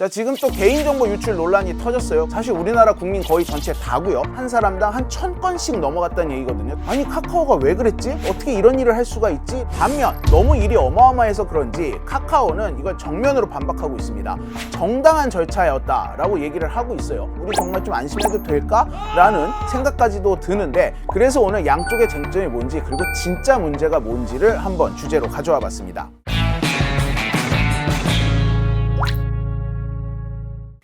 자, 지금 또 개인정보 유출 논란이 터졌어요. 사실 우리나라 국민 거의 전체 다고요. 한 사람당 한 1000건씩 넘어갔다는 얘기거든요. 아니, 카카오가 왜 그랬지? 어떻게 이런 일을 할 수가 있지? 반면 너무 일이 어마어마해서 그런지 카카오는 이걸 정면으로 반박하고 있습니다. 정당한 절차였다라고 얘기를 하고 있어요. 우리 정말 좀 안심해도 될까라는 생각까지도 드는데, 그래서 오늘 양쪽의 쟁점이 뭔지, 그리고 진짜 문제가 뭔지를 한번 주제로 가져와 봤습니다.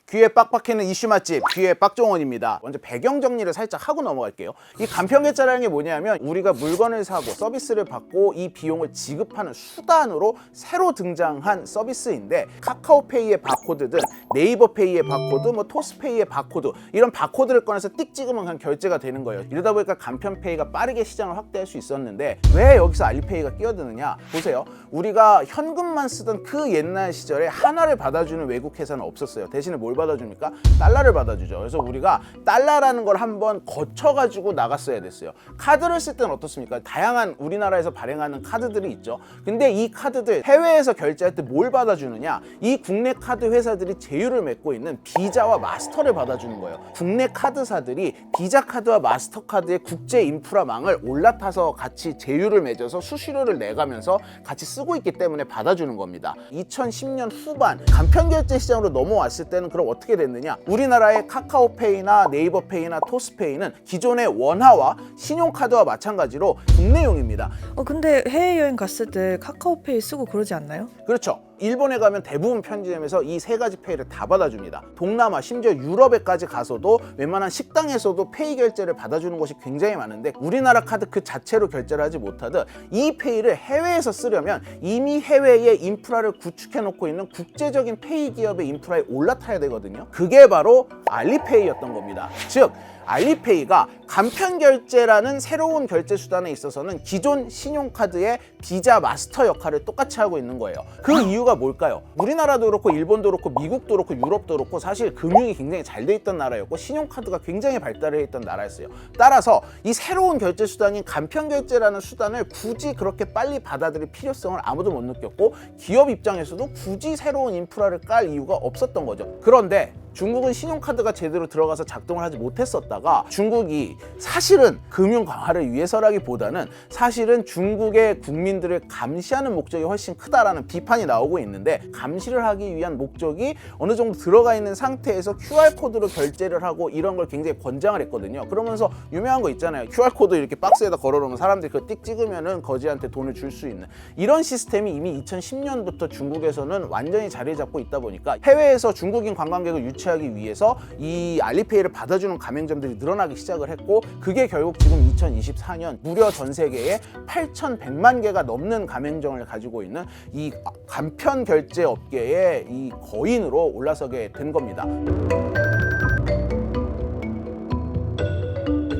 귀에 빡빡해는 이슈 맛집, 귀에 빡종원입니다. 먼저 배경 정리를 살짝 하고 넘어갈게요. 이 간편계좌라는 게 뭐냐면 우리가 물건을 사고 서비스를 받고 이 비용을 지급하는 수단으로 새로 등장한 서비스인데, 카카오페이의 바코드든 네이버페이의 바코드, 토스페이의 바코드, 이런 바코드를 꺼내서 띡 찍으면 그냥 결제가 되는 거예요. 이러다 보니까 간편페이가 빠르게 시장을 확대할 수 있었는데, 왜 여기서 알리페이가 끼어드느냐? 보세요. 우리가 현금만 쓰던 그 옛날 시절에 하나를 받아주는 외국 회사는 없었어요. 대신에 뭘 받아줍니까? 달러를 받아주죠. 그래서 우리가 달러라는 걸 한번 거쳐가지고 나갔어야 됐어요. 카드를 쓸 때는 어떻습니까? 다양한 우리나라에서 발행하는 카드들이 있죠. 근데 이 카드들 해외에서 결제할 때 뭘 받아주느냐? 이 국내 카드 회사들이 제휴를 맺고 있는 비자와 마스터를 받아주는 거예요. 국내 카드사들이 비자 카드와 마스터 카드의 국제 인프라망을 올라타서 같이 제휴를 맺어서 수수료를 내가면서 같이 쓰고 있기 때문에 받아주는 겁니다. 2010년 후반 간편 결제 시장으로 넘어왔을 때는 그럼 어떻게 됐느냐? 우리나라의 카카오페이나 네이버페이나 토스페이는 기존의 원화와 신용카드와 마찬가지로 국내용입니다. 근데 해외여행 갔을 때 카카오페이 쓰고 그러지 않나요? 그렇죠. 일본에 가면 대부분 편의점에서 이 세 가지 페이를 다 받아줍니다. 동남아, 심지어 유럽에까지 가서도 웬만한 식당에서도 페이 결제를 받아주는 곳이 굉장히 많은데, 우리나라 카드 그 자체로 결제를 하지 못하듯 이 페이를 해외에서 쓰려면 이미 해외에 인프라를 구축해 놓고 있는 국제적인 페이 기업의 인프라에 올라타야 되거든요. 그게 바로 알리페이였던 겁니다. 즉, 알리페이가 간편 결제라는 새로운 결제 수단에 있어서는 기존 신용카드의 비자 마스터 역할을 똑같이 하고 있는 거예요. 그 이유가 뭘까요? 우리나라도 그렇고 일본도 그렇고 미국도 그렇고 유럽도 그렇고 사실 금융이 굉장히 잘 돼 있던 나라였고 신용카드가 굉장히 발달해 있던 나라였어요. 따라서 이 새로운 결제 수단인 간편 결제라는 수단을 굳이 그렇게 빨리 받아들일 필요성을 아무도 못 느꼈고, 기업 입장에서도 굳이 새로운 인프라를 깔 이유가 없었던 거죠. 그런데 중국은 신용카드가 제대로 들어가서 작동을 하지 못했었다가, 중국이 사실은 금융 강화를 위해서라기보다는 사실은 중국의 국민들을 감시하는 목적이 훨씬 크다라는 비판이 나오고 있는데, 감시를 하기 위한 목적이 어느 정도 들어가 있는 상태에서 QR코드로 결제를 하고 이런 걸 굉장히 권장을 했거든요. 그러면서 유명한 거 있잖아요. QR코드 이렇게 박스에다 걸어놓으면 사람들이 그거 띡 찍으면은 거지한테 돈을 줄 수 있는 이런 시스템이 이미 2010년부터 중국에서는 완전히 자리 잡고 있다 보니까 해외에서 중국인 관광객을 유치하기 위해서 이 알리페이를 받아주는 가맹점들이 늘어나기 시작을 했고, 그게 결국 지금 2024년 무려 전 세계에 8,100만 개가 넘는 가맹점을 가지고 있는 이 간편 결제 업계의 이 거인으로 올라서게 된 겁니다.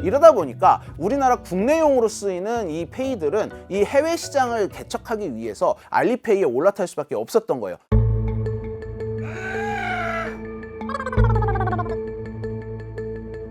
이러다 보니까 우리나라 국내용으로 쓰이는 이 페이들은 이 해외 시장을 개척하기 위해서 알리페이에 올라탈 수밖에 없었던 거예요.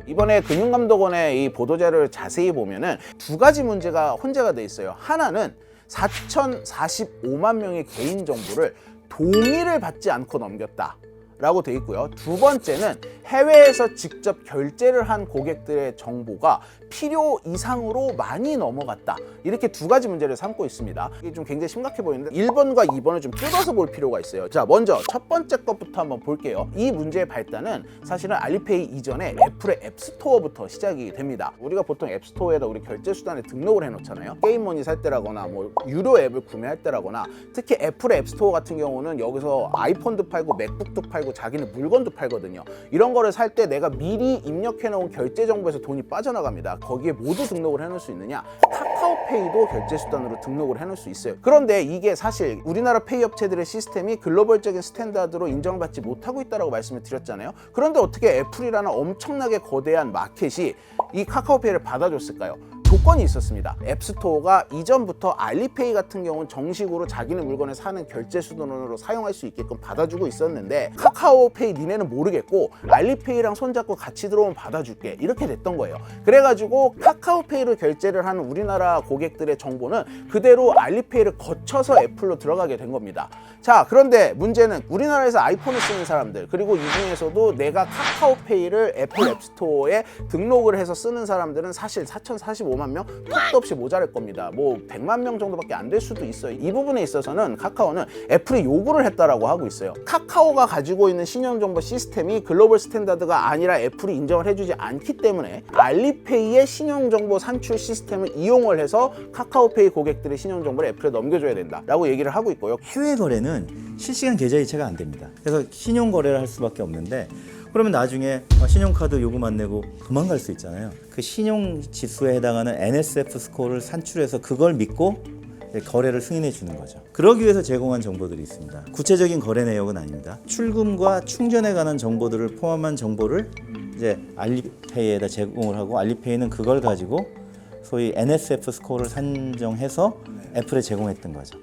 이번에 금융감독원의 이 보도자료를 자세히 보면은 두 가지 문제가 혼재가 돼 있어요. 하나는 4,045만 명의 개인 정보를 동의를 받지 않고 넘겼다 라고 돼 있고요. 두 번째는 해외에서 직접 결제를 한 고객들의 정보가 필요 이상으로 많이 넘어갔다, 이렇게 두 가지 문제를 삼고 있습니다. 이게 좀 굉장히 심각해 보이는데 1번과 2번을 좀 뜯어서 볼 필요가 있어요. 자, 먼저 첫 번째 것부터 한번 볼게요. 이 문제의 발단은 사실은 알리페이 이전에 애플의 앱스토어부터 시작이 됩니다. 우리가 보통 앱스토어에다 우리 결제 수단에 등록을 해놓잖아요. 게임머니 살 때라거나 뭐 유료 앱을 구매할 때라거나, 특히 애플의 앱스토어 같은 경우는 여기서 아이폰도 팔고 맥북도 팔고 자기는 물건도 팔거든요. 이런 거를 살 때 내가 미리 입력해 놓은 결제 정보에서 돈이 빠져나갑니다. 거기에 모두 등록을 해놓을 수 있느냐? 카카오페이도 결제 수단으로 등록을 해놓을 수 있어요. 그런데 이게 사실 우리나라 페이 업체들의 시스템이 글로벌적인 스탠다드로 인정받지 못하고 있다고 말씀을 드렸잖아요. 그런데 어떻게 애플이라는 엄청나게 거대한 마켓이 이 카카오페이를 받아줬을까요? 조건이 있었습니다. 앱스토어가 이전부터 알리페이 같은 경우는 정식으로 자기네 물건을 사는 결제 수단으로 사용할 수 있게끔 받아주고 있었는데 카카오페이 니네는 모르겠고 알리페이랑 손잡고 같이 들어오면 받아줄게 이렇게 됐던 거예요. 그래가지고 카카오페이로 결제를 하는 우리나라 고객들의 정보는 그대로 알리페이를 거쳐서 애플로 들어가게 된 겁니다. 자, 그런데 문제는 우리나라에서 아이폰을 쓰는 사람들, 그리고 이 중에서도 내가 카카오페이를 애플 앱스토어에 등록을 해서 쓰는 사람들은 사실 4,045만 명 턱도 없이 모자랄 겁니다. 뭐 100만 명 정도밖에 안 될 수도 있어요. 이 부분에 있어서는 카카오는 애플이 요구를 했다라고 하고 있어요. 카카오가 가지고 있는 신용정보 시스템이 글로벌 스탠다드가 아니라 애플이 인정을 해주지 않기 때문에 알리페이의 신용정보 산출 시스템을 이용을 해서 카카오페이 고객들의 신용정보를 애플에 넘겨줘야 된다라고 얘기를 하고 있고요. 해외 거래는 실시간 계좌 이체가 안 됩니다. 그래서 신용 거래를 할 수밖에 없는데 그러면 나중에 신용카드 요금 안 내고 도망갈 수 있잖아요. 그 신용 지수에 해당하는 NSF 스코어를 산출해서 그걸 믿고 거래를 승인해 주는 거죠. 그러기 위해서 제공한 정보들이 있습니다. 구체적인 거래 내역은 아닙니다. 출금과 충전에 관한 정보들을 포함한 정보를 이제 알리페이에다 제공을 하고 알리페이는 그걸 가지고 소위 NSF 스코어를 산정해서 애플에 제공했던 거죠.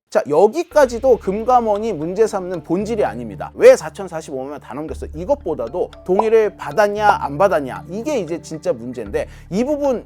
자, 여기까지도 금감원이 문제 삼는 본질이 아닙니다. 왜 4,045만 명 다 넘겼어? 이것보다도 동의를 받았냐 안 받았냐 이게 이제 진짜 문제인데 이 부분이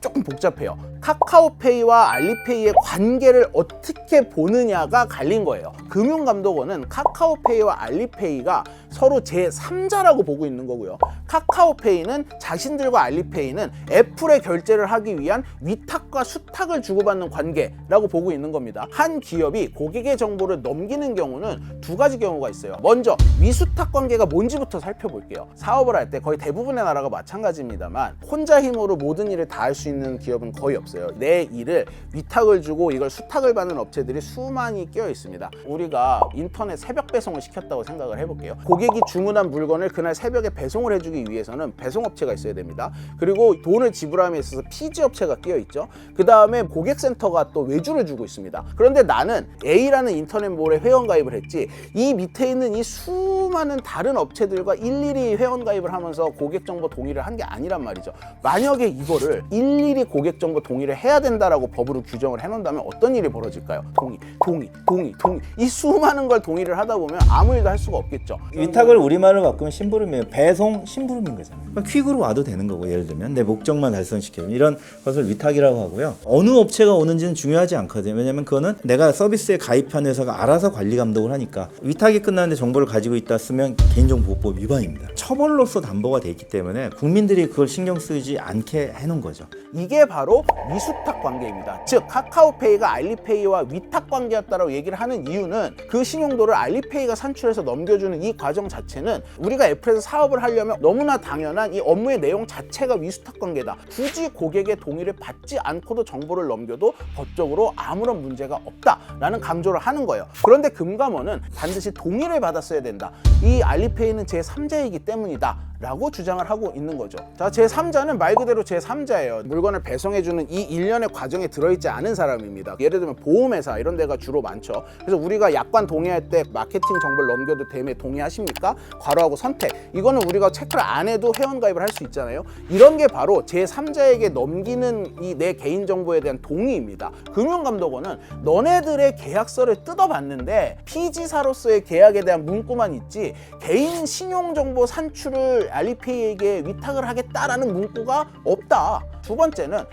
조금 복잡해요. 카카오페이와 알리페이의 관계를 어떻게 보느냐가 갈린 거예요. 금융감독원은 카카오페이와 알리페이가 서로 제3자라고 보고 있는 거고요. 카카오페이는 자신들과 알리페이는 애플에 결제를 하기 위한 위탁과 수탁을 주고받는 관계라고 보고 있는 겁니다. 한 기업이 고객의 정보를 넘기는 경우는 두 가지 경우가 있어요. 먼저 위수탁 관계가 뭔지부터 살펴볼게요. 사업을 할 때 거의 대부분의 나라가 마찬가지입니다만 혼자 힘으로 모든 일을 다 할 수 있는 기업은 거의 없어요. 내 일을 위탁을 주고 이걸 수탁을 받는 업체들이 수많이 끼어 있습니다. 우리가 인터넷 새벽 배송을 시켰다고 생각을 해볼게요. 고객이 주문한 물건을 그날 새벽에 배송을 해주기 위해서는 배송업체가 있어야 됩니다. 그리고 돈을 지불함에 있어서 피지업체가 끼어 있죠. 그 다음에 고객센터가 또 외주를 주고 있습니다. 그런데 나는 A라는 인터넷몰에 회원가입을 했지 이 밑에 있는 이 수많은 다른 업체들과 일일이 회원가입을 하면서 고객정보 동의를 한 게 아니란 말이죠. 만약에 이거를 일일이 고객정보 동의를 해야 된다라고 법으로 규정을 해놓는다면 어떤 일이 벌어질까요? 동의. 이 수많은 걸 동의를 하다 보면 아무 일도 할 수가 없겠죠. 위탁을 우리말로 바꾸면 심부름이에요. 배송 심부름인 거잖아요. 퀵으로 와도 되는 거고 예를 들면 내 목적만 달성시키면 이런 것을 위탁이라고 하고요. 어느 업체가 오는지는 중요하지 않거든요. 왜냐하면 그거는 내가 서비스에 가입한 회사가 알아서 관리 감독을 하니까 위탁이 끝났는데 정보를 가지고 있다 쓰면 개인정보보호법 위반입니다. 처벌로서 담보가 돼 있기 때문에 국민들이 그걸 신경 쓰지 않게 해놓은 거죠. 이게 바로 위수탁 관계입니다. 즉 카카오페이가 알리페이와 위탁 관계였다라고 얘기를 하는 이유는 그 신용도를 알리페이가 산출해서 넘겨주는 이 과정 자체는 우리가 애플에서 사업을 하려면 너무나 당연한 이 업무의 내용 자체가 위수탁 관계다. 굳이 고객의 동의를 받지 않고도 정보를 넘겨도 법적으로 아무런 문제가 없다라는 강조를 하는 거예요. 그런데 금감원은 반드시 동의를 받았어야 된다. 이 알리페이는 제3자이기 때문이다. 라고 주장을 하고 있는 거죠. 자, 제3자는 말 그대로 제3자예요. 물건을 배송해주는 이 일련의 과정에 들어있지 않은 사람입니다. 예를 들면 보험회사 이런 데가 주로 많죠. 그래서 우리가 약관 동의할 때 마케팅 정보를 넘겨도 되면 동의하십니까? 괄호하고 선택. 이거는 우리가 체크를 안 해도 회원가입을 할 수 있잖아요. 이런 게 바로 제3자에게 넘기는 이 내 개인정보에 대한 동의입니다. 금융감독원은 너네들의 계약서를 뜯어봤는데 피지사로서의 계약에 대한 문구만 있지 개인 신용정보 산출을 알리페이에게 위탁을 하겠다라는 문구가 없다. 두 번째는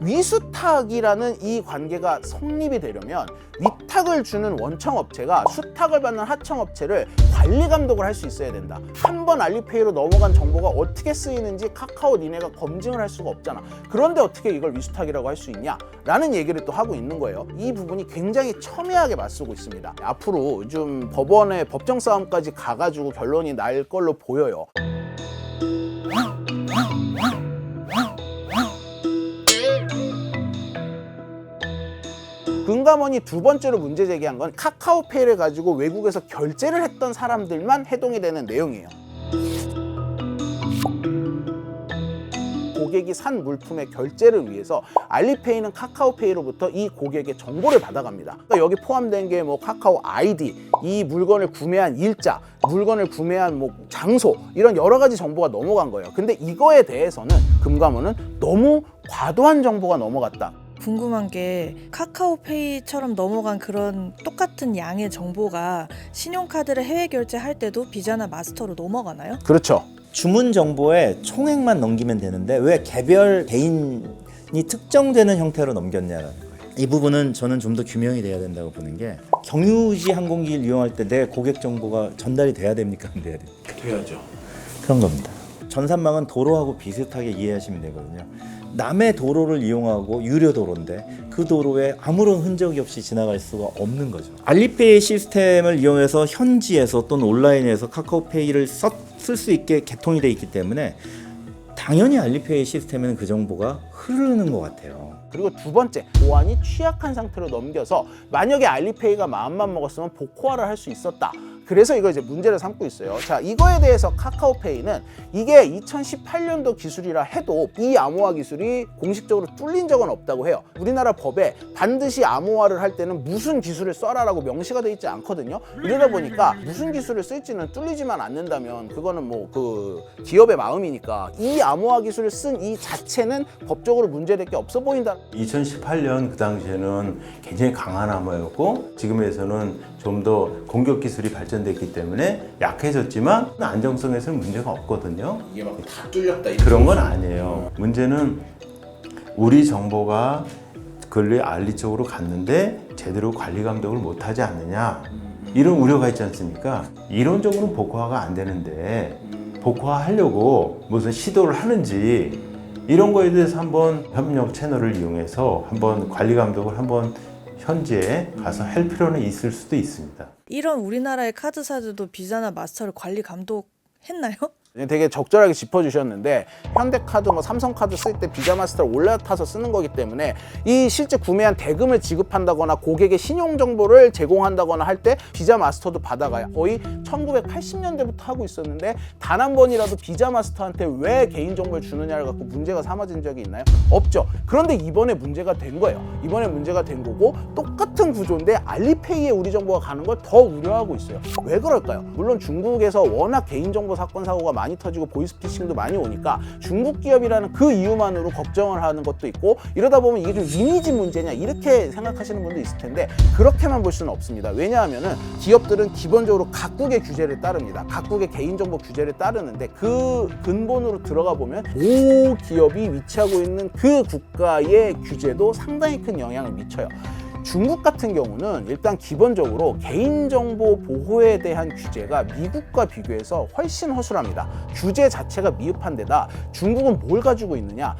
위수탁이라는 이 관계가 성립이 되려면 위탁을 주는 원청업체가 수탁을 받는 하청업체를 관리 감독을 할 수 있어야 된다. 한 번 알리페이로 넘어간 정보가 어떻게 쓰이는지 카카오 니네가 검증을 할 수가 없잖아. 그런데 어떻게 이걸 위수탁이라고 할 수 있냐? 라는 얘기를 또 하고 있는 거예요. 이 부분이 굉장히 첨예하게 맞서고 있습니다. 앞으로 요즘 법원의 법정 싸움까지 가가지고 결론이 날 걸로 보여요. 금감원이 두 번째로 문제 제기한 건 카카오페이를 가지고 외국에서 결제를 했던 사람들만 해동이 되는 내용이에요. 고객이 산 물품의 결제를 위해서 알리페이는 카카오페이로부터 이 고객의 정보를 받아갑니다. 그러니까 여기 포함된 게 뭐 카카오 아이디, 이 물건을 구매한 일자, 물건을 구매한 뭐 장소, 이런 여러 가지 정보가 넘어간 거예요. 근데 이거에 대해서는 금감원은 너무 과도한 정보가 넘어갔다. 궁금한 게 카카오페이처럼 넘어간 그런 똑같은 양의 정보가 신용카드를 해외 결제할 때도 비자나 마스터로 넘어가나요? 그렇죠. 주문 정보에 총액만 넘기면 되는데 왜 개별 개인이 특정되는 형태로 넘겼냐라는 거예요. 이 부분은 저는 좀 더 규명이 돼야 된다고 보는 게, 경유지 항공기를 이용할 때 내 고객 정보가 전달이 돼야 됩니까? 안 돼야 됩니까? 돼야죠. 그런 겁니다. 전산망은 도로하고 비슷하게 이해하시면 되거든요. 남의 도로를 이용하고 유료 도로인데 그 도로에 아무런 흔적이 없이 지나갈 수가 없는 거죠. 알리페이 시스템을 이용해서 현지에서 또는 온라인에서 카카오페이를 쓸 수 있게 개통이 돼 있기 때문에 당연히 알리페이 시스템에는 그 정보가 흐르는 것 같아요. 그리고 두 번째, 보안이 취약한 상태로 넘겨서 만약에 알리페이가 마음만 먹었으면 복호화를 할 수 있었다. 그래서 이거 이제 문제를 삼고 있어요. 자, 이거에 대해서 카카오페이는 이게 2018년도 기술이라 해도 이 암호화 기술이 공식적으로 뚫린 적은 없다고 해요. 우리나라 법에 반드시 암호화를 할 때는 무슨 기술을 써라라고 명시가 돼 있지 않거든요. 이러다 보니까 무슨 기술을 쓸지는 뚫리지만 않는다면 그거는 뭐 그 기업의 마음이니까 이 암호화 기술을 쓴 이 자체는 법적으로 문제될 게 없어 보인다. 2018년 그 당시에는 굉장히 강한 암호였고 지금에서는 좀 더 공격 기술이 발전됐기 때문에 약해졌지만 안정성에서는 문제가 없거든요. 이게 막 다 뚫렸다. 그런 건 아니에요. 문제는 우리 정보가 근래 알리 쪽으로 갔는데 제대로 관리 감독을 못하지 않느냐, 이런 우려가 있지 않습니까? 이론적으로는 복호화가 안 되는데 복호화하려고 무슨 시도를 하는지, 이런 거에 대해서 한번 협력 채널을 이용해서 한번 관리 감독을 한번 현지에 가서 할 필요는 있을 수도 있습니다. 이런 우리나라의 카드사들도 비자나 마스터를 관리 감독했나요? 되게 적절하게 짚어주셨는데, 현대카드, 뭐 삼성카드 쓸 때 비자마스터를 올라타서 쓰는 거기 때문에 이 실제 구매한 대금을 지급한다거나 고객의 신용정보를 제공한다거나 할 때 비자마스터도 받아가요. 거의 1980년대부터 하고 있었는데 단 한 번이라도 비자마스터한테 왜 개인정보를 주느냐를 갖고 문제가 삼아진 적이 있나요? 없죠. 그런데 이번에 문제가 된 거예요. 이번에 문제가 된 거고, 똑같은 구조인데 알리페이에 우리 정보가 가는 걸 더 우려하고 있어요. 왜 그럴까요? 물론 중국에서 워낙 개인정보 사건 사고가 많이 터지고 보이스피싱도 많이 오니까 중국 기업이라는 그 이유만으로 걱정을 하는 것도 있고, 이러다 보면 이게 좀 이미지 문제냐 이렇게 생각하시는 분도 있을 텐데 그렇게만 볼 수는 없습니다. 왜냐하면은 기업들은 기본적으로 각국의 규제를 따릅니다. 각국의 개인정보 규제를 따르는데 그 근본으로 들어가 보면 모 기업이 위치하고 있는 그 국가의 규제도 상당히 큰 영향을 미쳐요. 중국 같은 경우는 일단 기본적으로 개인정보 보호에 대한 규제가 미국과 비교해서 훨씬 허술합니다. 규제 자체가 미흡한 데다 중국은 뭘 가지고 있느냐?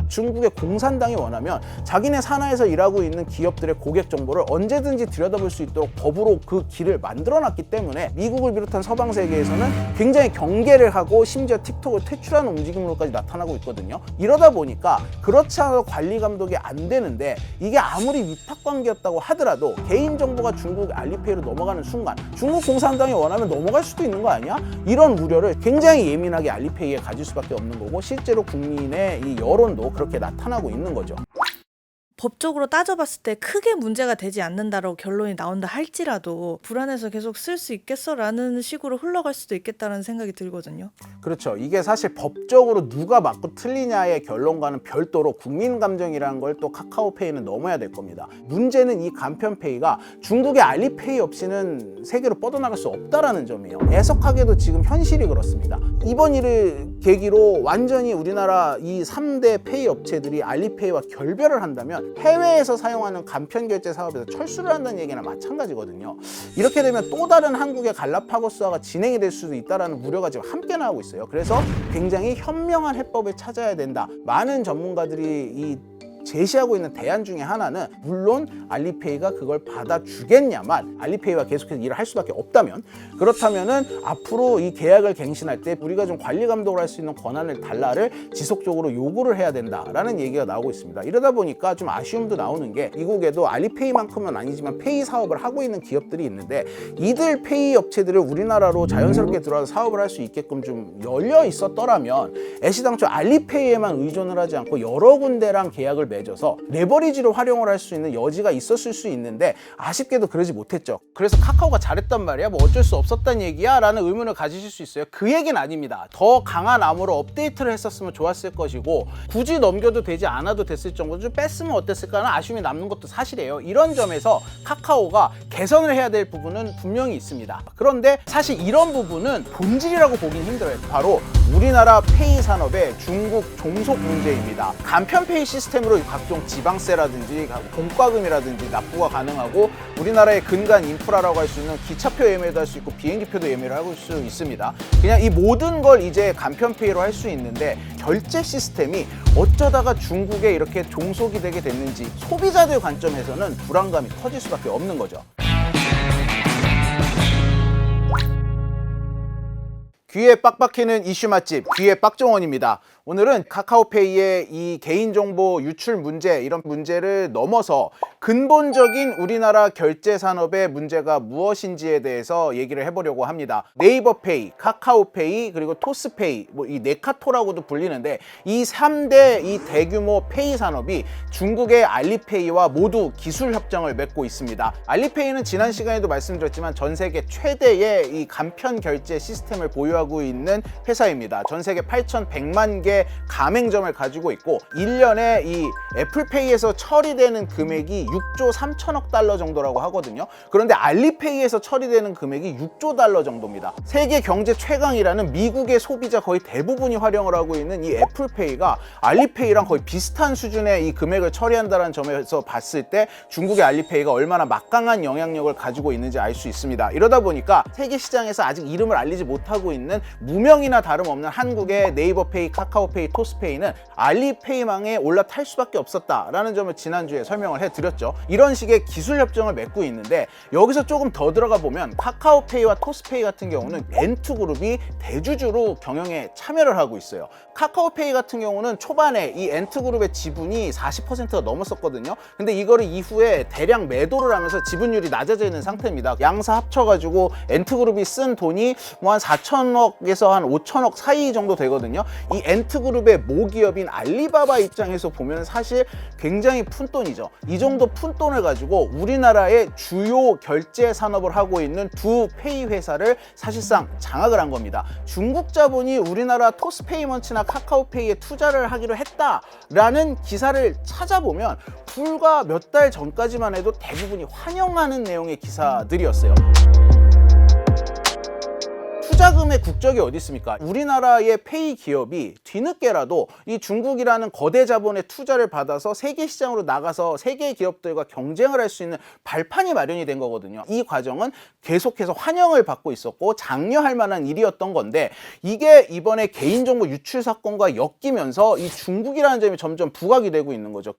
중국의 공산당이 원하면 자기네 산하에서 일하고 있는 기업들의 고객 정보를 언제든지 들여다볼 수 있도록 법으로 그 길을 만들어놨기 때문에 미국을 비롯한 서방 세계에서는 굉장히 경계를 하고 심지어 틱톡을 퇴출하는 움직임으로까지 나타나고 있거든요. 이러다 보니까 그렇지 않아도 관리 감독이 안 되는데, 이게 아무리 위탁관계였다고 하더라도 개인정보가 중국 알리페이로 넘어가는 순간 중국 공산당이 원하면 넘어갈 수도 있는 거 아니야? 이런 우려를 굉장히 예민하게 알리페이에 가질 수밖에 없는 거고, 실제로 국민의 이 여론도 그렇게 나타나고 있는 거죠. 법적으로 따져봤을 때 크게 문제가 되지 않는다라고 결론이 나온다 할지라도 불안해서 계속 쓸 수 있겠어라는 식으로 흘러갈 수도 있겠다는 생각이 들거든요. 그렇죠. 이게 사실 법적으로 누가 맞고 틀리냐의 결론과는 별도로 국민 감정이라는 걸 또 카카오페이는 넘어야 될 겁니다. 문제는 이 간편페이가 중국의 알리페이 없이는 세계로 뻗어나갈 수 없다라는 점이에요. 애석하게도 지금 현실이 그렇습니다. 이번 일을 계기로 완전히 우리나라 이 3대 페이 업체들이 알리페이와 결별을 한다면 해외에서 사용하는 간편결제 사업에서 철수를 한다는 얘기나 마찬가지거든요. 이렇게 되면 또 다른 한국의 갈라파고스화가 진행이 될 수도 있다는 우려가 지금 함께 나오고 있어요. 그래서 굉장히 현명한 해법을 찾아야 된다. 많은 전문가들이 이 제시하고 있는 대안 중에 하나는, 물론 알리페이가 그걸 받아주겠냐만, 알리페이와 계속해서 일을 할 수밖에 없다면, 그렇다면은 앞으로 이 계약을 갱신할 때 우리가 좀 관리 감독을 할 수 있는 권한을 달라를 지속적으로 요구를 해야 된다라는 얘기가 나오고 있습니다. 이러다 보니까 좀 아쉬움도 나오는 게, 미국에도 알리페이만큼은 아니지만 페이 사업을 하고 있는 기업들이 있는데, 이들 페이 업체들을 우리나라로 자연스럽게 들어와서 사업을 할 수 있게끔 좀 열려 있었더라면, 애시당초 알리페이에만 의존을 하지 않고 여러 군데랑 계약을 맺어서 레버리지로 활용을 할 수 있는 여지가 있었을 수 있는데, 아쉽게도 그러지 못했죠. 그래서 카카오가 잘했단 말이야, 뭐 어쩔 수 없었단 얘기야 라는 의문을 가지실 수 있어요. 그 얘기는 아닙니다. 더 강한 암호로 업데이트를 했었으면 좋았을 것이고, 굳이 넘겨도 되지 않아도 됐을 정도로 좀 뺐으면 어땠을까 하는 아쉬움이 남는 것도 사실이에요. 이런 점에서 카카오가 개선을 해야 될 부분은 분명히 있습니다. 그런데 사실 이런 부분은 본질이라고 보긴 힘들어요. 바로 우리나라 페이 산업의 중국 종속 문제입니다. 간편 페이 시스템으로 각종 지방세라든지 공과금이라든지 납부가 가능하고, 우리나라의 근간 인프라라고 할 수 있는 기차표 예매도 할 수 있고 비행기표도 예매를 할 수 있습니다. 그냥 이 모든 걸 이제 간편 페이로 할 수 있는데, 결제 시스템이 어쩌다가 중국에 이렇게 종속이 되게 됐는지 소비자들 관점에서는 불안감이 커질 수밖에 없는 거죠. 귀에 빡빡히는 이슈 맛집, 귀의 빡정원입니다. 오늘은 카카오페이의 이 개인정보 유출 문제, 이런 문제를 넘어서 근본적인 우리나라 결제 산업의 문제가 무엇인지에 대해서 얘기를 해보려고 합니다. 네이버페이, 카카오페이, 그리고 토스페이, 뭐 이 네카토라고도 불리는데, 이 3대 이 대규모 페이 산업이 중국의 알리페이와 모두 기술 협정을 맺고 있습니다. 알리페이는 지난 시간에도 말씀드렸지만 전 세계 최대의 이 간편 결제 시스템을 보유하고 있는 회사입니다. 전 세계 8,100만 개 가맹점을 가지고 있고, 1년에 이 애플페이에서 처리되는 금액이 6조 3천억 달러 정도라고 하거든요. 그런데 알리페이에서 처리되는 금액이 6조 달러 정도입니다. 세계 경제 최강이라는 미국의 소비자 거의 대부분이 활용을 하고 있는 이 애플페이가 알리페이랑 거의 비슷한 수준의 이 금액을 처리한다는 점에서 봤을 때 중국의 알리페이가 얼마나 막강한 영향력을 가지고 있는지 알 수 있습니다. 이러다 보니까 세계 시장에서 아직 이름을 알리지 못하고 있는 무명이나 다름없는 한국의 네이버페이, 카카오페이, 토스페이는 알리페이망에 올라탈 수밖에 없었다라는 점을 지난주에 설명을 해드렸죠. 이런 식의 기술 협정을 맺고 있는데, 여기서 조금 더 들어가 보면 카카오페이와 토스페이 같은 경우는 엔투그룹이 대주주로 경영에 참여를 하고 있어요. 카카오페이 같은 경우는 초반에 이 엔투그룹의 지분이 40%가 넘었었거든요. 근데 이거를 이후에 대량 매도를 하면서 지분율이 낮아져 있는 상태입니다. 양사 합쳐가지고 엔투그룹이 쓴 돈이 뭐 한 4천억에서 한 5천억 사이 정도 되거든요. 이 엔트그룹의 모기업인 알리바바 입장에서 보면 사실 굉장히 푼돈이죠. 이 정도 푼돈을 가지고 우리나라의 주요 결제 산업을 하고 있는 두 페이 회사를 사실상 장악을 한 겁니다. 중국 자본이 우리나라 토스페이먼트나 카카오페이에 투자를 하기로 했다라는 기사를 찾아보면 불과 몇 달 전까지만 해도 대부분이 환영하는 내용의 기사들이었어요. 투자금의 국적이 어디 있습니까? 우리나라의 페이 기업이 뒤늦게라도 이 중국이라는 거대 자본의 투자를 받아서 세계 시장으로 나가서 세계 기업들과 경쟁을 할 수 있는 발판이 마련이 된 거거든요. 이 과정은 계속해서 환영을 받고 있었고 장려할 만한 일이었던 건데, 이게 이번에 개인정보 유출 사건과 엮이면서 이 중국이라는 점이 점점 부각이 되고 있는 거죠.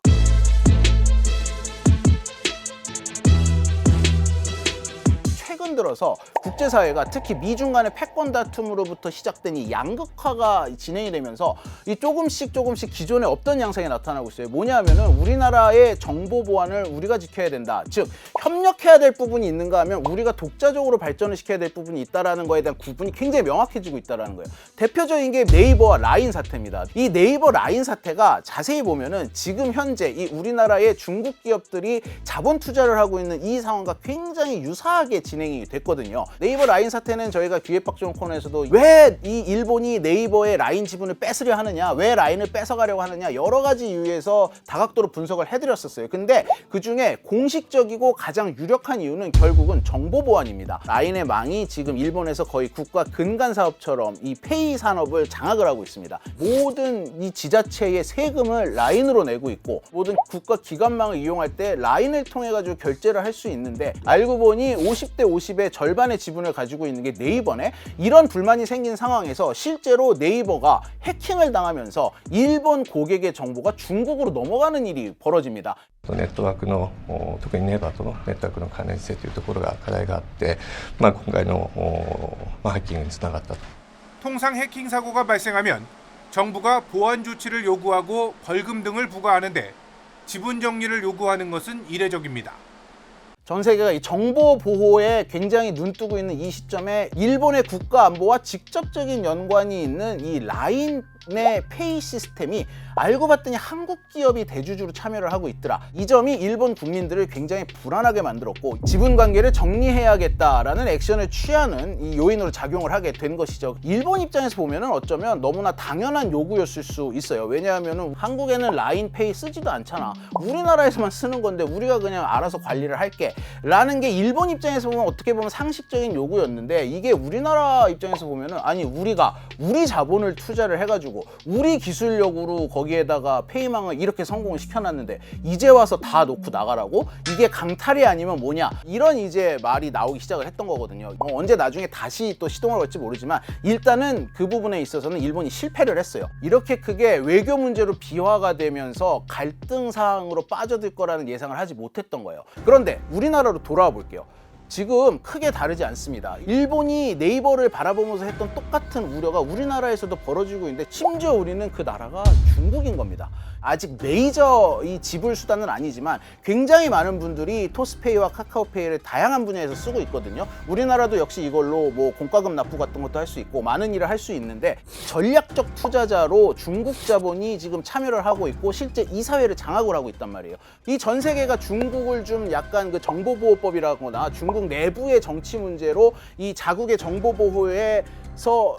최근 들어서 국제사회가 특히 미중 간의 패권 다툼으로부터 시작된 이 양극화가 진행이 되면서 이 조금씩 기존에 없던 양상이 나타나고 있어요. 뭐냐면은 우리나라의 정보 보안을 우리가 지켜야 된다. 즉 협력해야 될 부분이 있는가 하면 우리가 독자적으로 발전을 시켜야 될 부분이 있다라는 거에 대한 구분이 굉장히 명확해지고 있다라는 거예요. 대표적인 게 네이버와 라인 사태입니다. 이 네이버 라인 사태가 자세히 보면은 지금 현재 이 우리나라의 중국 기업들이 자본 투자를 하고 있는 이 상황과 굉장히 유사하게 진행이 됐거든요. 네이버 라인 사태는 저희가 기획박종 코너에서도 왜 이 일본이 네이버의 라인 지분을 뺏으려 하느냐, 왜 라인을 뺏어가려고 하느냐, 여러 가지 이유에서 다각도로 분석을 해드렸었어요. 근데 그 중에 공식적이고 가장 유력한 이유는 결국은 정보 보안입니다. 라인의 망이 지금 일본에서 거의 국가 근간 사업처럼 이 페이 산업을 장악을 하고 있습니다. 모든 이 지자체의 세금을 라인으로 내고 있고, 모든 국가 기관망을 이용할 때 라인을 통해 가지고 결제를 할 수 있는데, 알고 보니 50대 50의 집의 절반의 지분을 가지고 있는 게 네이버네. 이런 불만이 생긴 상황에서 실제로 네이버가 해킹을 당하면서 일본 고객의 정보가 중국으로 넘어가는 일이 벌어집니다. ネットワークの特にネイバーとのネットワークの関連性というところが課題があって、今回のハッキングにつながったと。 통상 해킹 사고가 발생하면 정부가 보안 조치를 요구하고 벌금 등을 부과하는데 지분 정리를 요구하는 것은 이례적입니다. 전 세계가 이 정보 보호에 굉장히 눈뜨고 있는 이 시점에 일본의 국가 안보와 직접적인 연관이 있는 이 라인의 페이 시스템이 알고 봤더니 한국 기업이 대주주로 참여를 하고 있더라. 이 점이 일본 국민들을 굉장히 불안하게 만들었고 지분 관계를 정리해야겠다라는 액션을 취하는 이 요인으로 작용을 하게 된 것이죠. 일본 입장에서 보면은 어쩌면 너무나 당연한 요구였을 수 있어요. 왜냐하면은 한국에는 라인페이 쓰지도 않잖아. 우리나라에서만 쓰는 건데 우리가 그냥 알아서 관리를 할게 라는 게 일본 입장에서 보면 어떻게 보면 상식적인 요구였는데, 이게 우리나라 입장에서 보면은 아니 우리가 우리 자본을 투자를 해가지고 우리 기술력으로 거기에다가 페이망을 이렇게 성공을 시켜놨는데 이제 와서 다 놓고 나가라고? 이게 강탈이 아니면 뭐냐? 이런 이제 말이 나오기 시작을 했던 거거든요. 언제 나중에 다시 또 시동을 걸지 모르지만 일단은 그 부분에 있어서는 일본이 실패를 했어요. 이렇게 크게 외교 문제로 비화가 되면서 갈등 사항으로 빠져들 거라는 예상을 하지 못했던 거예요. 그런데 우리나라로 돌아와 볼게요. 지금 크게 다르지 않습니다. 일본이 네이버를 바라보면서 했던 똑같은 우려가 우리나라에서도 벌어지고 있는데 심지어 우리는 그 나라가 중국인 겁니다. 아직 메이저 이 지불 수단은 아니지만 굉장히 많은 분들이 토스페이와 카카오페이를 다양한 분야에서 쓰고 있거든요. 우리나라도 역시 이걸로 뭐 공과금 납부 같은 것도 할 수 있고 많은 일을 할 수 있는데, 전략적 투자자로 중국 자본이 지금 참여를 하고 있고 실제 이 사회를 장악을 하고 있단 말이에요. 이 전 세계가 중국을 좀 약간 그 정보보호법이라거나 중국 내부의 정치 문제로 이 자국의 정보보호에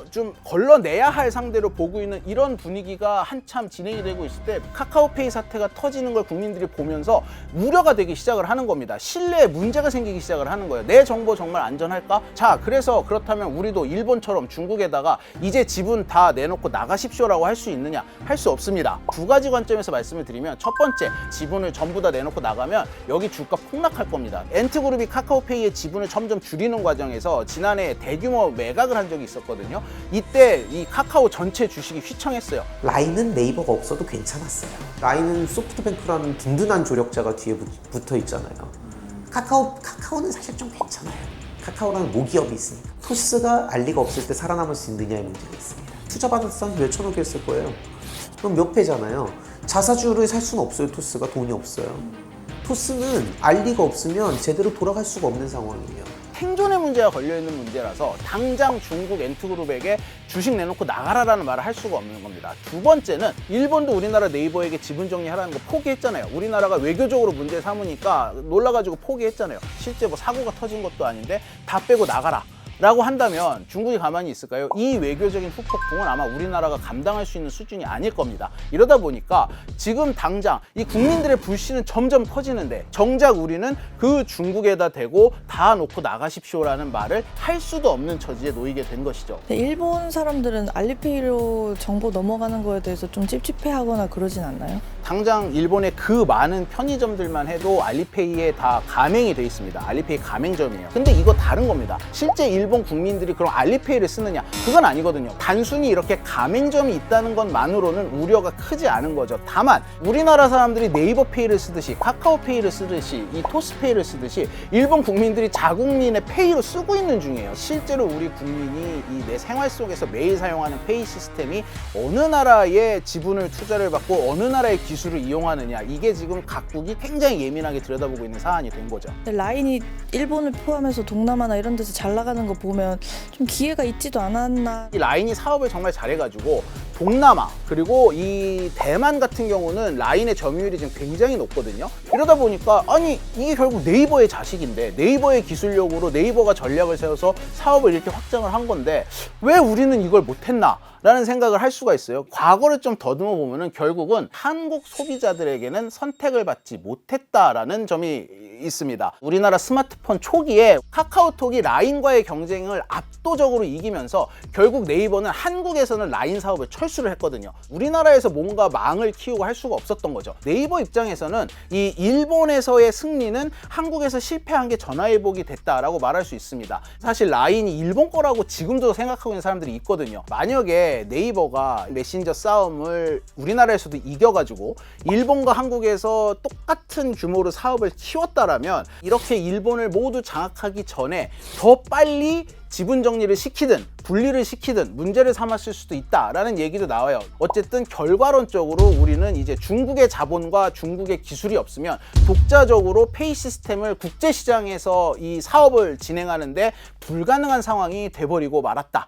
좀 걸러내야 할 상대로 보고 있는 이런 분위기가 한참 진행이 되고 있을 때 카카오페이 사태가 터지는 걸 국민들이 보면서 우려가 되기 시작을 하는 겁니다. 신뢰에 문제가 생기기 시작을 하는 거예요. 내 정보 정말 안전할까? 자, 그래서 그렇다면 우리도 일본처럼 중국에다가 이제 지분 다 내놓고 나가십시오라고 할 수 있느냐? 할 수 없습니다. 두 가지 관점에서 말씀을 드리면, 첫 번째, 지분을 전부 다 내놓고 나가면 여기 주가 폭락할 겁니다. 엔트그룹이 카카오페이의 지분을 점점 줄이는 과정에서 지난해 대규모 매각을 한 적이 있었거든요. 이때 이 카카오 전체 주식이 휘청했어요. 라인은 네이버가 없어도 괜찮았어요. 라인은 소프트뱅크라는 든든한 조력자가 뒤에 붙어 있잖아요. 카카오는 사실 좀 괜찮아요. 카카오라는 모기업이 있으니까. 토스가 알리가 없을 때 살아남을 수 있느냐의 문제가 있습니다. 투자받은 사람 몇천억이었을 거예요. 그럼 몇 배잖아요. 자사주를 살 수는 없어요. 토스가 돈이 없어요. 토스는 알리가 없으면 제대로 돌아갈 수가 없는 상황이에요. 생존의 문제가 걸려있는 문제라서 당장 중국 엔트그룹에게 주식 내놓고 나가라라는 말을 할 수가 없는 겁니다. 두 번째는 일본도 우리나라 네이버에게 지분 정리하라는 거 포기했잖아요. 우리나라가 외교적으로 문제 삼으니까 놀라가지고 포기했잖아요. 실제 뭐 사고가 터진 것도 아닌데 다 빼고 나가라 라고 한다면 중국이 가만히 있을까요? 이 외교적인 후폭풍은 아마 우리나라가 감당할 수 있는 수준이 아닐 겁니다. 이러다 보니까 지금 당장 이 국민들의 불신은 점점 커지는데 정작 우리는 그 중국에다 대고 다 놓고 나가십시오라는 말을 할 수도 없는 처지에 놓이게 된 것이죠. 일본 사람들은 알리페이로 정보 넘어가는 거에 대해서 좀 찝찝해하거나 그러진 않나요? 당장 일본의 그 많은 편의점들만 해도 알리페이에 다 가맹이 돼 있습니다. 알리페이 가맹점이에요. 근데 이거 다른 겁니다. 실제 일본 국민들이 그럼 알리페이를 쓰느냐? 그건 아니거든요. 단순히 이렇게 가맹점이 있다는 것만으로는 우려가 크지 않은 거죠. 다만 우리나라 사람들이 네이버페이를 쓰듯이 카카오페이를 쓰듯이 이 토스페이를 쓰듯이 일본 국민들이 자국민의 페이로 쓰고 있는 중이에요. 실제로 우리 국민이 이 내 생활 속에서 매일 사용하는 페이 시스템이 어느 나라의 지분을 투자를 받고 어느 나라의 기술을 이용하느냐, 이게 지금 각국이 굉장히 예민하게 들여다보고 있는 사안이 된 거죠. 라인이 일본을 포함해서 동남아나 이런 데서 잘 나가는 거 보면 좀 기회가 있지도 않았나. 이 라인이 사업을 정말 잘해가지고 동남아 그리고 이 대만 같은 경우는 라인의 점유율이 지금 굉장히 높거든요. 이러다 보니까 아니 이게 결국 네이버의 자식인데 네이버의 기술력으로 네이버가 전략을 세워서 사업을 이렇게 확장을 한 건데 왜 우리는 이걸 못했나? 라는 생각을 할 수가 있어요. 과거를 좀 더듬어 보면은 결국은 한국 소비자들에게는 선택을 받지 못했다라는 점이 있습니다. 우리나라 스마트폰 초기에 카카오톡이 라인과의 경쟁을 압도적으로 이기면서 결국 네이버는 한국에서는 라인 사업을 철수 철수를 했거든요. 우리나라에서 뭔가 망을 키우고 할 수가 없었던 거죠. 네이버 입장에서는 이 일본에서의 승리는 한국에서 실패한 게 전화위복이 됐다라고 말할 수 있습니다. 사실 라인이 일본 거라고 지금도 생각하고 있는 사람들이 있거든요. 만약에 네이버가 메신저 싸움을 우리나라에서도 이겨가지고 일본과 한국에서 똑같은 규모로 사업을 키웠다라면 이렇게 일본을 모두 장악하기 전에 더 빨리 지분 정리를 시키든 분리를 시키든 문제를 삼았을 수도 있다라는 얘기도 나와요. 어쨌든 결과론적으로 우리는 이제 중국의 자본과 중국의 기술이 없으면 독자적으로 페이 시스템을 국제 시장에서 이 사업을 진행하는데 불가능한 상황이 돼버리고 말았다.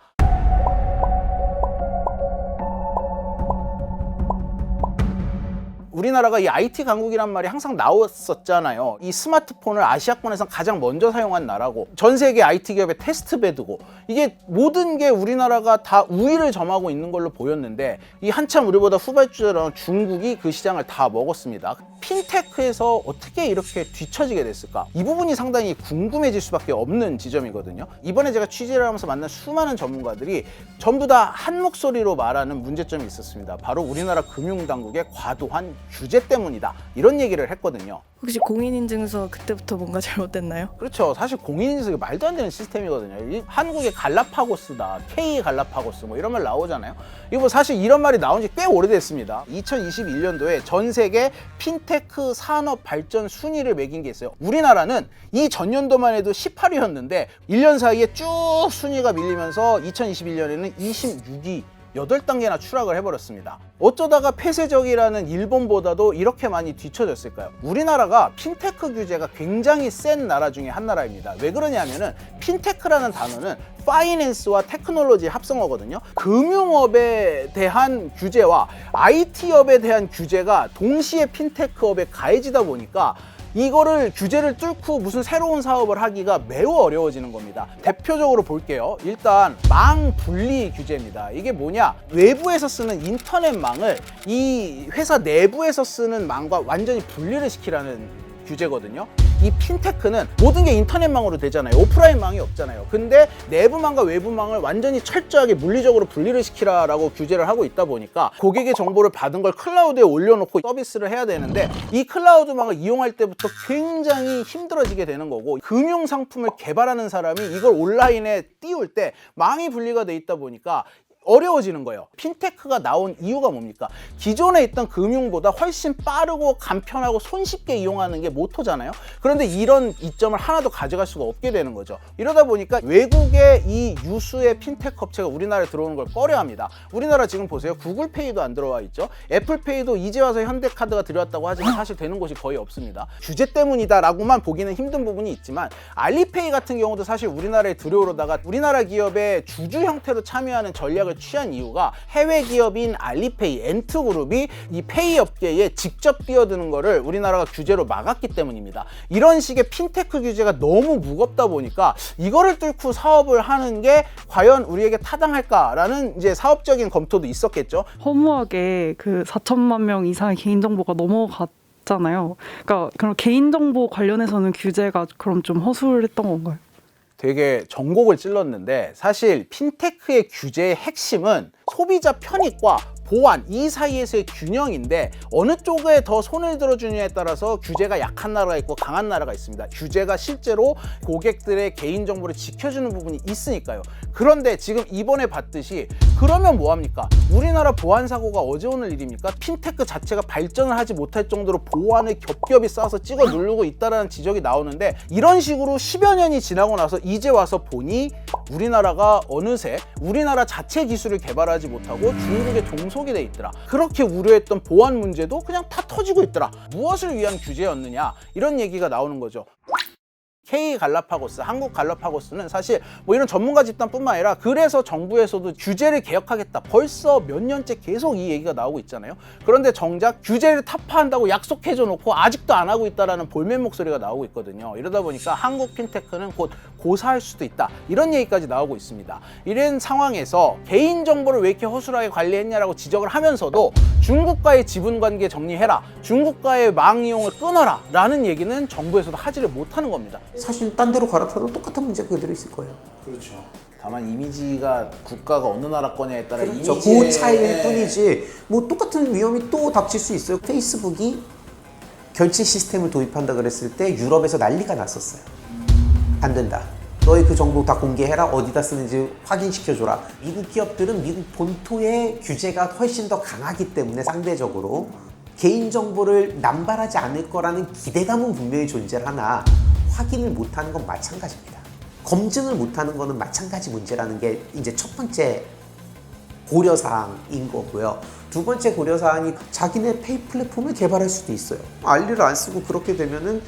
우리나라가 이 IT 강국이란 말이 항상 나왔었잖아요. 이 스마트폰을 아시아권에서 가장 먼저 사용한 나라고, 전 세계 IT 기업의 테스트베드고, 이게 모든 게 우리나라가 다 우위를 점하고 있는 걸로 보였는데 이 한참 우리보다 후발주자라는 중국이 그 시장을 다 먹었습니다. 핀테크에서 어떻게 이렇게 뒤처지게 됐을까? 이 부분이 상당히 궁금해질 수밖에 없는 지점이거든요. 이번에 제가 취재를 하면서 만난 수많은 전문가들이 전부 다 한 목소리로 말하는 문제점이 있었습니다. 바로 우리나라 금융당국의 과도한 규제 때문이다, 이런 얘기를 했거든요. 혹시 공인인증서 그때부터 뭔가 잘못됐나요? 그렇죠. 사실 공인인증서 말도 안 되는 시스템이거든요. 이 한국의 갈라파고스다, K 갈라파고스 뭐 이런 말 나오잖아요. 이거 뭐 사실 이런 말이 나온 지 꽤 오래됐습니다. 2021년도에 전 세계 핀테크 산업 발전 순위를 매긴 게 있어요. 우리나라는 이 전년도만 해도 18위였는데 1년 사이에 쭉 순위가 밀리면서 2021년에는 26위, 8단계나 추락을 해버렸습니다. 어쩌다가 폐쇄적이라는 일본보다도 이렇게 많이 뒤처졌을까요? 우리나라가 핀테크 규제가 굉장히 센 나라 중에 한 나라입니다. 왜 그러냐면은 핀테크라는 단어는 파이낸스와 테크놀로지 합성어거든요. 금융업에 대한 규제와 IT업에 대한 규제가 동시에 핀테크업에 가해지다 보니까 이거를 규제를 뚫고 무슨 새로운 사업을 하기가 매우 어려워지는 겁니다. 대표적으로 볼게요. 일단 망 분리 규제입니다. 이게 뭐냐? 외부에서 쓰는 인터넷망을 이 회사 내부에서 쓰는 망과 완전히 분리를 시키라는 규제거든요. 이 핀테크는 모든 게 인터넷망으로 되잖아요. 오프라인망이 없잖아요. 근데 내부망과 외부망을 완전히 철저하게 물리적으로 분리를 시키라라고 규제를 하고 있다 보니까 고객의 정보를 받은 걸 클라우드에 올려놓고 서비스를 해야 되는데 이 클라우드망을 이용할 때부터 굉장히 힘들어지게 되는 거고, 금융상품을 개발하는 사람이 이걸 온라인에 띄울 때 망이 분리가 돼 있다 보니까 어려워지는 거예요. 핀테크가 나온 이유가 뭡니까? 기존에 있던 금융보다 훨씬 빠르고 간편하고 손쉽게 이용하는 게 모토잖아요. 그런데 이런 이점을 하나도 가져갈 수가 없게 되는 거죠. 이러다 보니까 외국의 이 유수의 핀테크 업체가 우리나라에 들어오는 걸 꺼려합니다. 우리나라 지금 보세요. 구글페이도 안 들어와 있죠. 애플페이도 이제 와서 현대카드가 들어왔다고 하지만 사실 되는 곳이 거의 없습니다. 규제 때문이다라고만 보기는 힘든 부분이 있지만 알리페이 같은 경우도 사실 우리나라에 들어오려다가 우리나라 기업의 주주 형태로 참여하는 전략을 취한 이유가 해외 기업인 알리페이, 엔트그룹이 이 페이 업계에 직접 뛰어드는 거를 우리나라가 규제로 막았기 때문입니다. 이런 식의 핀테크 규제가 너무 무겁다 보니까 이거를 뚫고 사업을 하는 게 과연 우리에게 타당할까라는 이제 사업적인 검토도 있었겠죠. 허무하게 그 4천만 명 이상의 개인정보가 넘어갔잖아요. 그러니까 그럼 개인정보 관련해서는 규제가 그럼 좀 허술했던 건가요? 되게 전곡을 찔렀는데, 사실 핀테크의 규제의 핵심은 소비자 편익과 보안, 이 사이에서의 균형인데 어느 쪽에 더 손을 들어주느냐에 따라서 규제가 약한 나라가 있고 강한 나라가 있습니다. 규제가 실제로 고객들의 개인정보를 지켜주는 부분이 있으니까요. 그런데 지금 이번에 봤듯이 그러면 뭐합니까? 우리나라 보안 사고가 어제 오늘 일입니까? 핀테크 자체가 발전을 하지 못할 정도로 보안을 겹겹이 쌓아서 찍어 누르고 있다는 지적이 나오는데, 이런 식으로 10여 년이 지나고 나서 이제 와서 보니 우리나라가 어느새 우리나라 자체 기술을 개발하지 못하고 중국의 종속이 돼 있더라. 그렇게 우려했던 보안 문제도 그냥 다 터지고 있더라. 무엇을 위한 규제였느냐, 이런 얘기가 나오는 거죠. K 갈라파고스, 한국 갈라파고스는 사실 뭐 이런 전문가 집단뿐만 아니라 그래서 정부에서도 규제를 개혁하겠다, 벌써 몇 년째 계속 이 얘기가 나오고 있잖아요. 그런데 정작 규제를 타파한다고 약속해줘 놓고 아직도 안 하고 있다라는 볼멘 목소리가 나오고 있거든요. 이러다 보니까 한국 핀테크는 곧 고사할 수도 있다, 이런 얘기까지 나오고 있습니다. 이런 상황에서 개인정보를 왜 이렇게 허술하게 관리했냐라고 지적을 하면서도 중국과의 지분관계 정리해라, 중국과의 망 이용을 끊어라 라는 얘기는 정부에서도 하지를 못하는 겁니다. 사실 딴 데로 갈아타도 똑같은 문제가 그대로 있을 거예요. 그렇죠. 다만 이미지가 국가가 어느 나라 거냐에 따라 그렇죠. 이미지의 그 차이일 뿐이지 뭐 똑같은 위험이 또 닥칠 수 있어요. 페이스북이 결제 시스템을 도입한다 그랬을 때 유럽에서 난리가 났었어요. 안 된다. 너의 그 정보 다 공개해라. 어디다 쓰는지 확인시켜줘라. 미국 기업들은 미국 본토의 규제가 훨씬 더 강하기 때문에 상대적으로 개인정보를 남발하지 않을 거라는 기대감은 분명히 존재하나 확인을 못하는 건 마찬가지입니다. 검증을 못하는 거는 마찬가지 문제라는 게 이제 첫 번째 고려사항인 거고요. 두 번째 고려사항이 자기네 페이 플랫폼을 개발할 수도 있어요. 알리를 안 쓰고 그렇게 되면은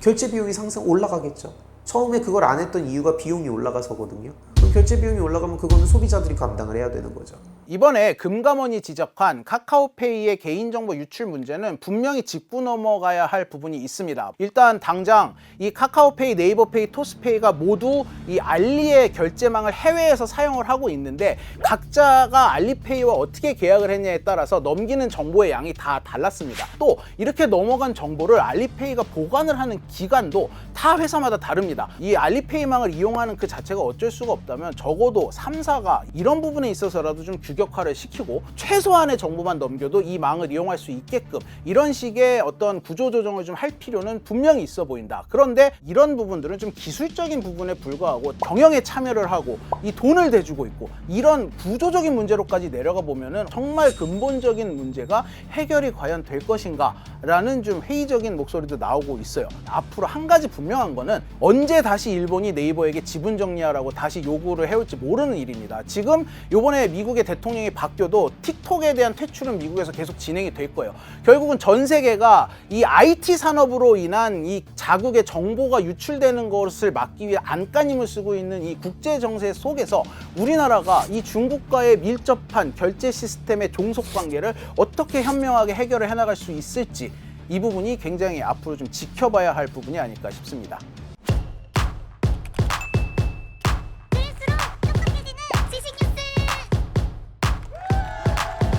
결제 비용이 올라가겠죠. 처음에 그걸 안 했던 이유가 비용이 올라가서거든요. 그럼 결제 비용이 올라가면 그거는 소비자들이 감당을 해야 되는 거죠. 이번에 금감원이 지적한 카카오페이의 개인정보 유출 문제는 분명히 짚고 넘어가야 할 부분이 있습니다. 일단 당장 이 카카오페이, 네이버페이, 토스페이가 모두 이 알리의 결제망을 해외에서 사용을 하고 있는데 각자가 알리페이와 어떻게 계약을 했냐에 따라서 넘기는 정보의 양이 다 달랐습니다. 또 이렇게 넘어간 정보를 알리페이가 보관을 하는 기간도 다 회사마다 다릅니다. 이 알리페이망을 이용하는 그 자체가 어쩔 수가 없다면 적어도 3사가 이런 부분에 있어서라도 좀 규격화를 시키고 최소한의 정보만 넘겨도 이 망을 이용할 수 있게끔 이런 식의 어떤 구조조정을 좀 할 필요는 분명히 있어 보인다. 그런데 이런 부분들은 좀 기술적인 부분에 불과하고 경영에 참여를 하고 이 돈을 대주고 있고 이런 구조적인 문제로까지 내려가 보면은 정말 근본적인 문제가 해결이 과연 될 것인가 라는 좀 회의적인 목소리도 나오고 있어요. 앞으로 한 가지 분명한 거는 언제 다시 일본이 네이버에게 지분 정리하라고 다시 요구를 해올지 모르는 일입니다. 지금 요번에 미국의 대통령이 바뀌어도 틱톡에 대한 퇴출은 미국에서 계속 진행이 될 거예요. 결국은 전 세계가 이 IT 산업으로 인한 이 자국의 정보가 유출되는 것을 막기 위해 안간힘을 쓰고 있는 이 국제 정세 속에서 우리나라가 이 중국과의 밀접한 결제 시스템의 종속 관계를 어떻게 현명하게 해결을 해나갈 수 있을지 이 부분이 굉장히 앞으로 좀 지켜봐야 할 부분이 아닐까 싶습니다.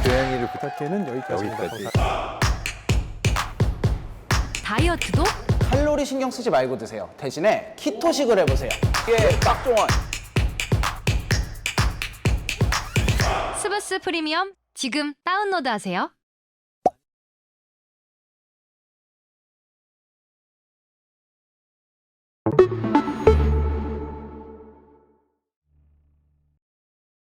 고양이를 부탁해는 여기까지입니다. 다이어트도 칼로리 신경 쓰지 말고 드세요. 대신에 키토식을 해보세요. 이게 빡종원. 스브스 프리미엄 지금 다운로드하세요.